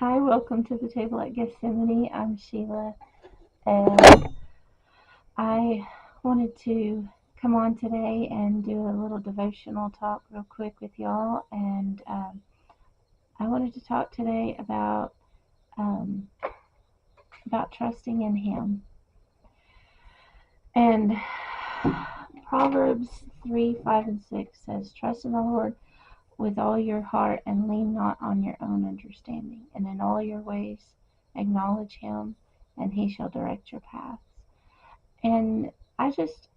Hi, welcome to the table at Gethsemane. I'm Sheila, and I wanted to come on today and do a little devotional talk real quick with y'all. And I wanted to talk today um, about trusting in Him. And Proverbs 3, 5, and 6 says, "Trust in the Lord with all your heart and lean not on your own understanding, and in all your ways acknowledge Him, and He shall direct your paths." And I just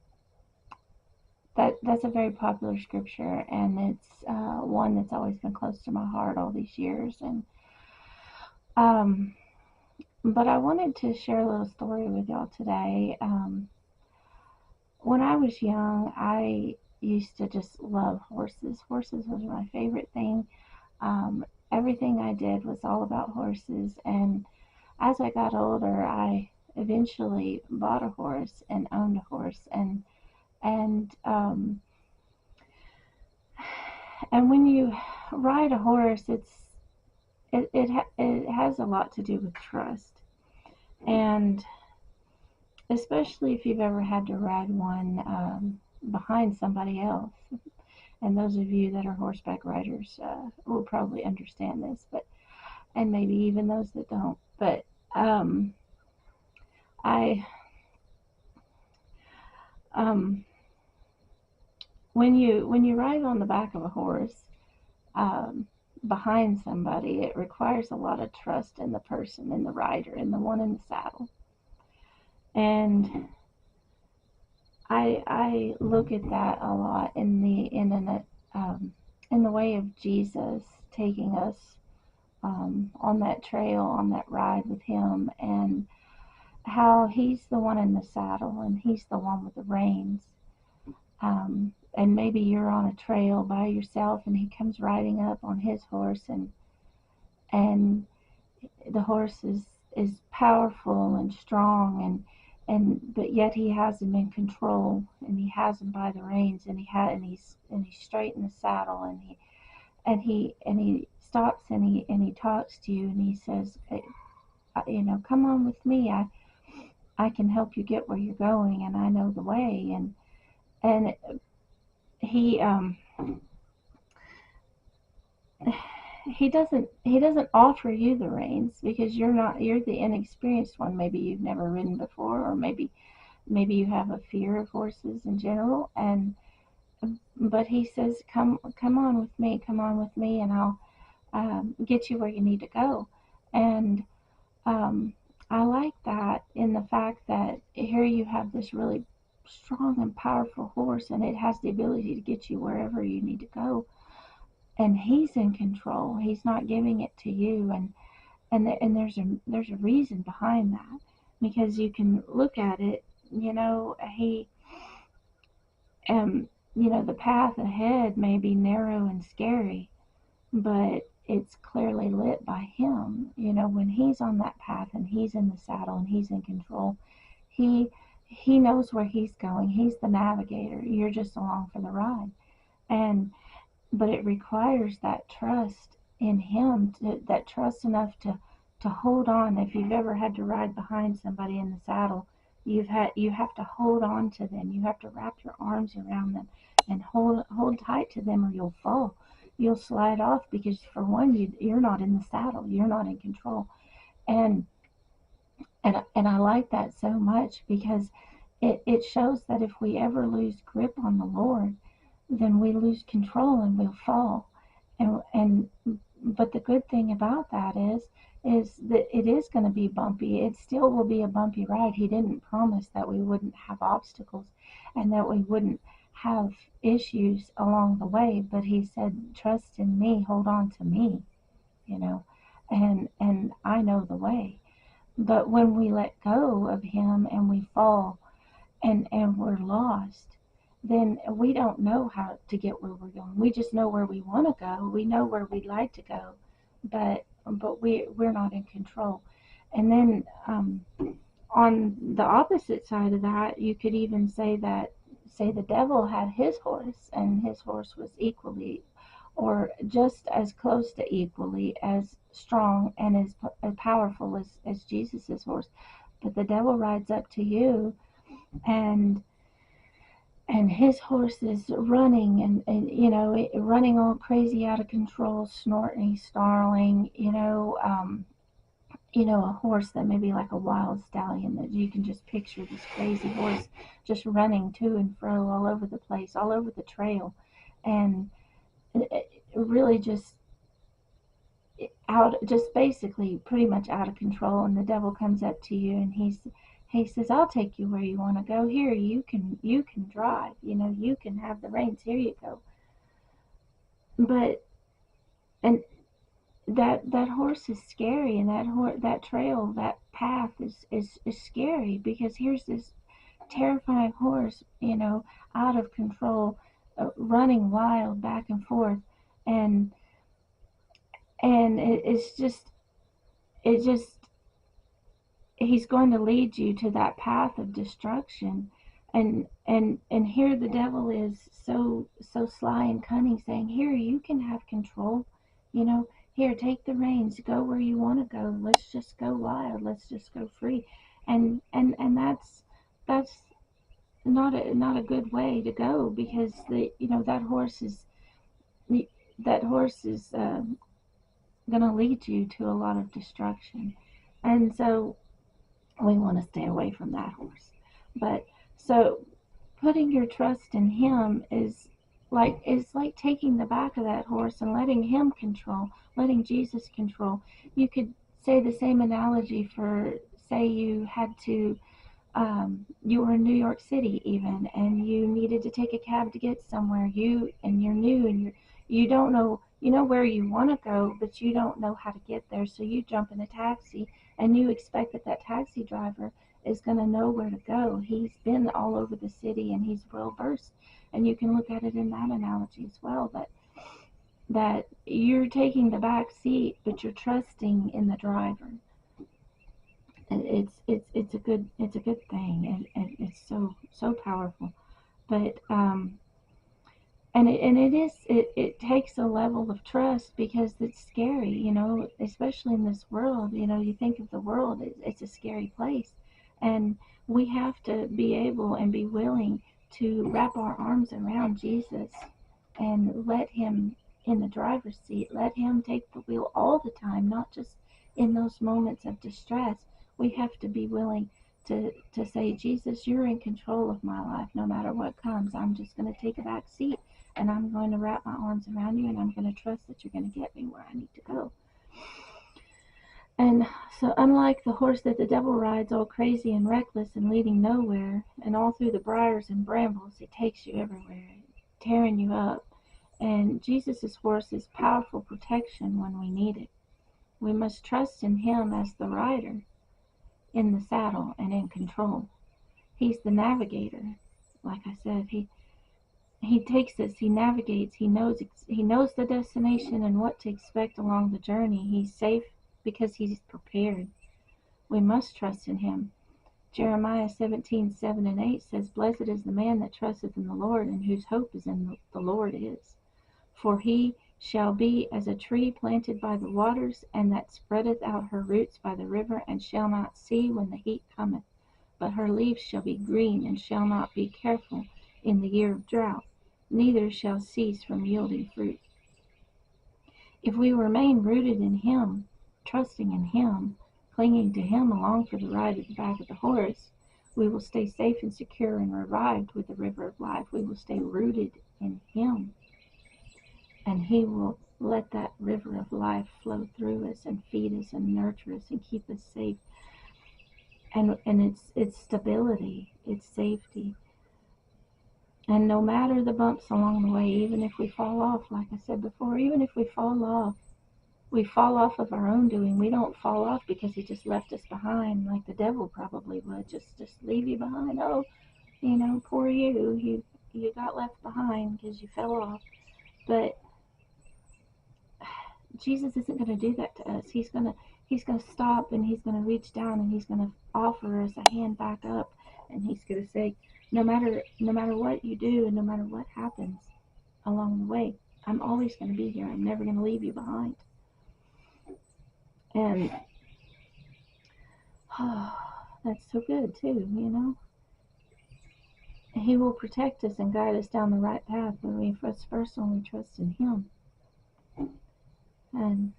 that's a very popular scripture, and it's one that's always been close to my heart all these years. And um, but I wanted to share a little story with y'all today. When I was young, I used to just love horses. Horses was my favorite thing. Everything I did was all about horses, and as I got older, I eventually bought a horse and owned a horse, and and when you ride a horse, it has a lot to do with trust, and especially if you've ever had to ride one behind somebody else. And those of you that are horseback riders will probably understand this, but and maybe even those that don't. But um, I um, when you ride on the back of a horse um, behind somebody, it requires a lot of trust in the person, in the rider, in the one in the saddle. And I look at that a lot in the way of Jesus taking us on that trail, on that ride with Him, and how He's the one in the saddle and He's the one with the reins. And maybe you're on a trail by yourself, and He comes riding up on His horse, and the horse is powerful and strong, and but yet He has him in control, and He has him by the reins, and he's straight in the saddle, and he stops, and he talks to you, and He says, come on with me. I can help you get where you're going, and I know the way. And he he doesn't offer you the reins, because you're the inexperienced one. Maybe you've never ridden before, or maybe you have a fear of horses in general. And but He says, come on with me, and I'll get you where you need to go. And um, I like that, in the fact that here you have this really strong and powerful horse, and it has the ability to get you wherever you need to go, and He's in control. He's not giving it to you. And there's a reason behind that, because you can look at it. He the path ahead may be narrow and scary, but it's clearly lit by Him. When He's on that path, and He's in the saddle, and He's in control, he he knows where He's going. He's the navigator. You're just along for the ride. And but it requires that trust in Him, that trust enough to hold on. If you've ever had to ride behind somebody in the saddle, you have to hold on to them. You have to wrap your arms around them and hold tight to them, or you'll fall. You'll slide off, because for one, you're not in the saddle. You're not in control. And and I like that so much, because it shows that if we ever lose grip on the Lord, then we lose control and we'll fall. And but the good thing about that is that it is going to be bumpy. It still will be a bumpy ride. He didn't promise that we wouldn't have obstacles, and that we wouldn't have issues along the way, but He said, trust in me, hold on to me, you know and I know the way. But when we let go of Him, and we fall, and we're lost, then we don't know how to get where we're going. We just know where we want to go. We know where we'd like to go, but we're not in control. And then on the opposite side of that, you could even say the devil had his horse, and his horse was equally or just as close to equally as strong and as powerful as Jesus's horse. But the devil rides up to you, and his horse is running, and running all crazy out of control, snorting, snarling, a horse that may be like a wild stallion, that you can just picture this crazy horse just running to and fro all over the place, all over the trail, and really just just basically pretty much out of control. And the devil comes up to you, and he says, "I'll take you where you want to go. Here, you can drive. You can have the reins. Here you go." But and that horse is scary, and that trail, that path is scary, because here's this terrifying horse, out of control, running wild back and forth, and it just he's going to lead you to that path of destruction. And here the devil is so sly and cunning, saying, "Here, you can have control, here, take the reins, go where you want to go, let's just go wild, let's just go free." And that's not a good way to go, because that horse is going to lead you to a lot of destruction. And so we want to stay away from that horse. But so putting your trust in him is like taking the back of that horse and letting him control, letting Jesus control. You could say the same analogy for, say, you were in New York City even, and you needed to take a cab to get somewhere. You're new, and you don't know, where you want to go, but you don't know how to get there. So you jump in a taxi, and you expect that taxi driver is going to know where to go. He's been all over the city, and he's well versed. And you can look at it in that analogy as well, that you're taking the back seat, but you're trusting in the driver. And it's a good thing, and it's so powerful. But it takes a level of trust, because it's scary, especially in this world. You think of the world, it's a scary place, and we have to be able and be willing to wrap our arms around Jesus and let him in the driver's seat, let him take the wheel all the time, not just in those moments of distress. We have to be willing to say, "Jesus, you're in control of my life. No matter what comes, I'm just going to take a back seat, and I'm going to wrap my arms around you, and I'm going to trust that you're going to get me where I need to go." And so, unlike the horse that the devil rides, all crazy and reckless and leading nowhere, and all through the briars and brambles, it takes you everywhere, tearing you up. And Jesus' horse is powerful protection when we need it. We must trust in him as the rider, in the saddle and in control. He's the navigator. Like I said, he takes us, he navigates, he knows the destination and what to expect along the journey. He's safe because he's prepared. We must trust in him. Jeremiah 17:7-8 says, "Blessed is the man that trusteth in the Lord, and whose hope is in the Lord is. For he shall be as a tree planted by the waters, and that spreadeth out her roots by the river, and shall not see when the heat cometh. But her leaves shall be green, and shall not be careful in the year of drought, neither shall cease from yielding fruit." If we remain rooted in him, trusting in him, clinging to him along for the ride at the back of the horse, we will stay safe and secure and revived with the river of life. We will stay rooted in him, and he will let that river of life flow through us and feed us and nurture us and keep us safe. And it's stability, it's safety. And no matter the bumps along the way, even if we fall off, like I said before, even if we fall off of our own doing. We don't fall off because he just left us behind, like the devil probably would, just leave you behind. Oh, poor you got left behind because you fell off. But Jesus isn't going to do that to us. He's going to stop, and he's going to reach down, and he's going to offer us a hand back up, and he's going to say, no matter what you do, and no matter what happens along the way, I'm always going to be here. I'm never going to leave you behind. And that's so good too, you know. He will protect us and guide us down the right path when we first only trust in Him. And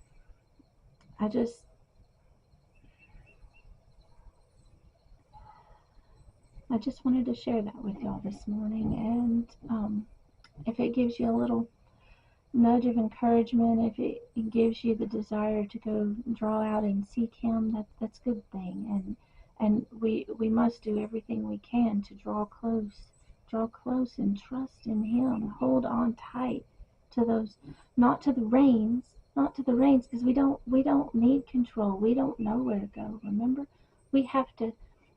I just wanted to share that with y'all this morning. And if it gives you a little nudge of encouragement, if it gives you the desire to go draw out and seek Him, that's a good thing. And we must do everything we can to draw close and trust in Him. Hold on tight to those, not to the reins, because we don't need control. We don't know where to go. Remember, we have to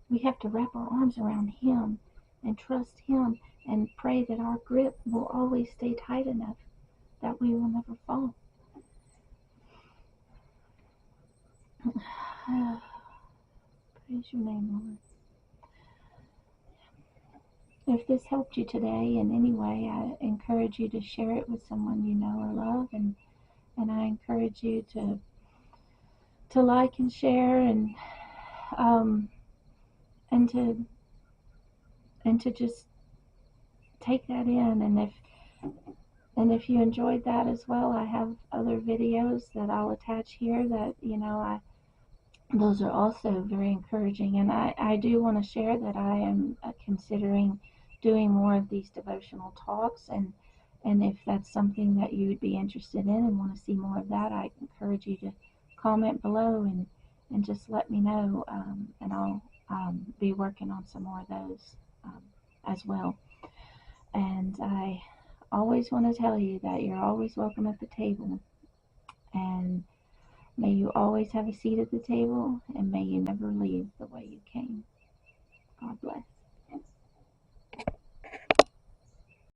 wrap our arms around Him and trust Him and pray that our grip will always stay tight enough that we will never fall. Praise your name, Lord. If this helped you today in any way, I encourage you to share it with someone you know or love, and I encourage you to like and share, um, and to just take that in. And if you enjoyed that as well, I have other videos that I'll attach here that, you know, those are also very encouraging. And I do want to share that I am considering doing more of these devotional talks. And if that's something that you would be interested in and want to see more of that, I encourage you to comment below and just let me know. And I'll be working on some more of those as well. And I always want to tell you that you're always welcome at the table. And may you always have a seat at the table, and may you never leave the way you came.